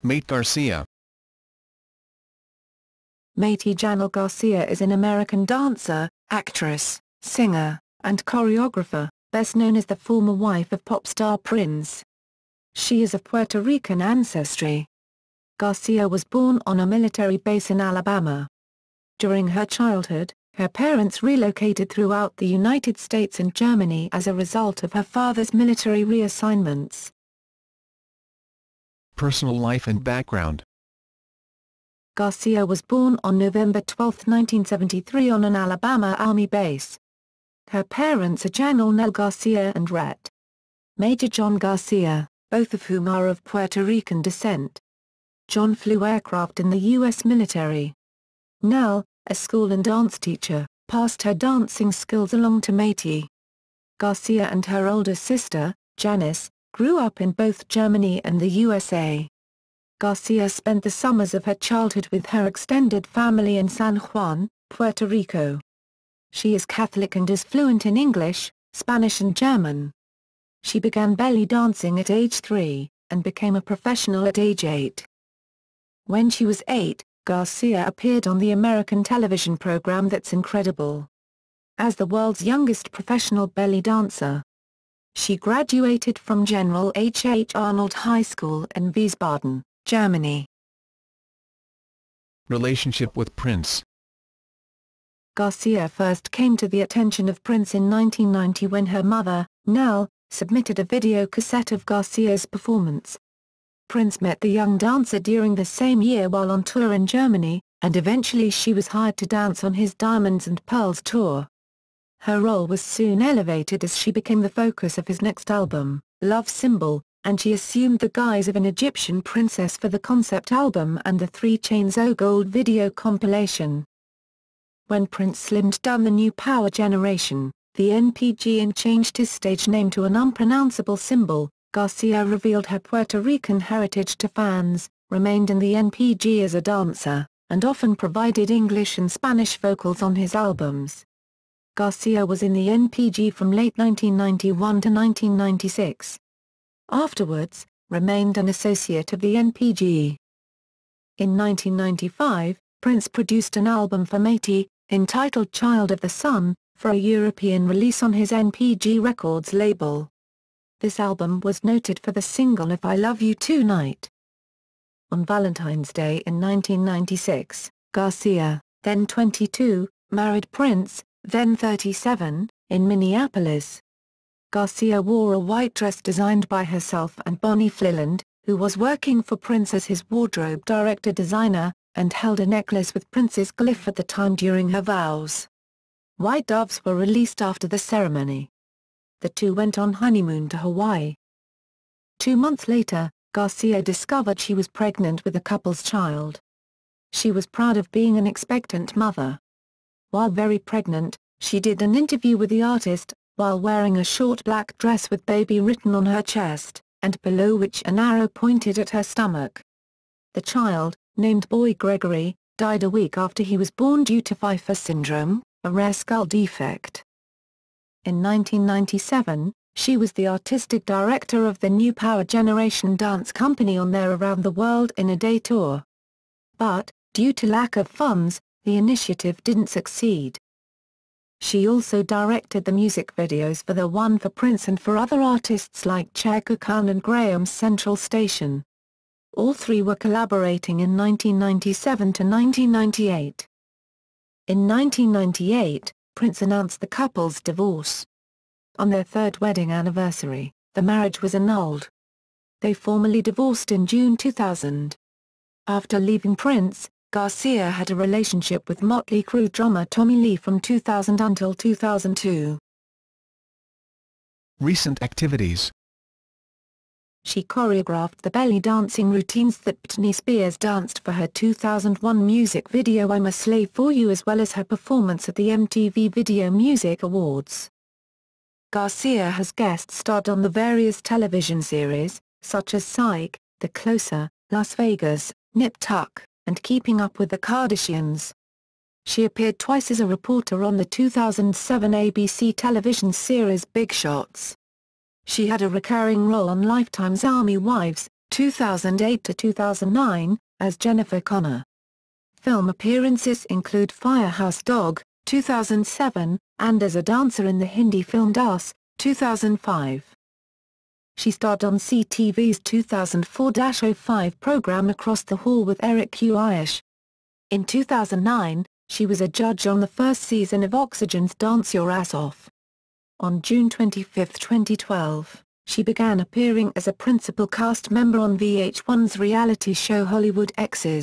Mayte Garcia. Mayte Jannell García is an American dancer, actress, singer, and choreographer, best known as the former wife of pop star Prince. She is of Puerto Rican ancestry. Garcia was born on a military base in Alabama. During her childhood, her parents relocated throughout the United States and Germany as a result of her father's military reassignments. Personal life and background. Garcia was born on November 12, 1973 on an Alabama Army base. Her parents are Jannell Garcia and Mayte Jannell Garcia, both of whom are of Puerto Rican descent. John flew aircraft in the U.S. military. Nell, a school and dance teacher, passed her dancing skills along to Mayte. Garcia and her older sister, Janice, grew up in both Germany and the USA. Garcia spent the summers of her childhood with her extended family in San Juan, Puerto Rico. She is Catholic and is fluent in English, Spanish and German. She began belly dancing at age 3, and became a professional at age 8. When she was 8, Garcia appeared on the American television program That's Incredible. As the world's youngest professional belly dancer, she graduated from General H. H. Arnold High School in Wiesbaden, Germany. Relationship with Prince. Garcia first came to the attention of Prince in 1990 when her mother, Nell, submitted a video cassette of Garcia's performance. Prince met the young dancer during the same year while on tour in Germany, and eventually she was hired to dance on his Diamonds and Pearls tour. Her role was soon elevated as she became the focus of his next album, Love Symbol, and she assumed the guise of an Egyptian princess for the concept album and the 3 Chainz O Gold video compilation. When Prince slimmed down the New Power generation, the NPG, and changed his stage name to an unpronounceable symbol, Garcia revealed her Puerto Rican heritage to fans, remained in the NPG as a dancer, and often provided English and Spanish vocals on his albums. Garcia was in the NPG from late 1991 to 1996. Afterwards, remained an associate of the NPG. In 1995, Prince produced an album for Mayte, entitled Child of the Sun, for a European release on his NPG Records label. This album was noted for the single If I Love You Tonight. On Valentine's Day in 1996, Garcia, then 22, married Prince, then 37, in Minneapolis. Garcia wore a white dress designed by herself and Bonnie Fliland, who was working for Prince as his wardrobe director-designer, and held a necklace with Prince's glyph at the time during her vows. White doves were released after the ceremony. The two went on honeymoon to Hawaii. 2 months later, Garcia discovered she was pregnant with the couple's child. She was proud of being an expectant mother. While very pregnant, she did an interview with the artist, while wearing a short black dress with baby written on her chest, and below which an arrow pointed at her stomach. The child, named boy Gregory, died a week after he was born due to Pfeiffer syndrome, a rare skull defect. In 1997, she was the artistic director of the New Power Generation dance company on their Around the World in a Day tour. But, due to lack of funds, the initiative didn't succeed. She also directed the music videos for The One for Prince and for other artists like Chaka Khan and Graham's Central Station. All 3 were collaborating in 1997 to 1998. In 1998, Prince announced the couple's divorce. On their 3rd wedding anniversary, the marriage was annulled. They formally divorced in June 2000. After leaving Prince, Garcia had a relationship with Motley Crue drummer Tommy Lee from 2000 until 2002. Recent activities. She choreographed the belly dancing routines that Britney Spears danced for her 2001 music video I'm a Slave for You, as well as her performance at the MTV Video Music Awards. Garcia has guest starred on the various television series, such as Psych, The Closer, Las Vegas, Nip Tuck, and Keeping Up with the Kardashians. She appeared twice as a reporter on the 2007 ABC television series Big Shots. She had a recurring role on Lifetime's Army Wives, 2008 to 2009, as Jennifer Connor. Film appearances include Firehouse Dog, 2007, and as a dancer in the Hindi film Das, 2005. She starred on CTV's 2004-05 program Across the Hall with Eric Uish. In 2009, she was a judge on the first season of Oxygen's Dance Your Ass Off. On June 25, 2012, she began appearing as a principal cast member on VH1's reality show Hollywood Exes.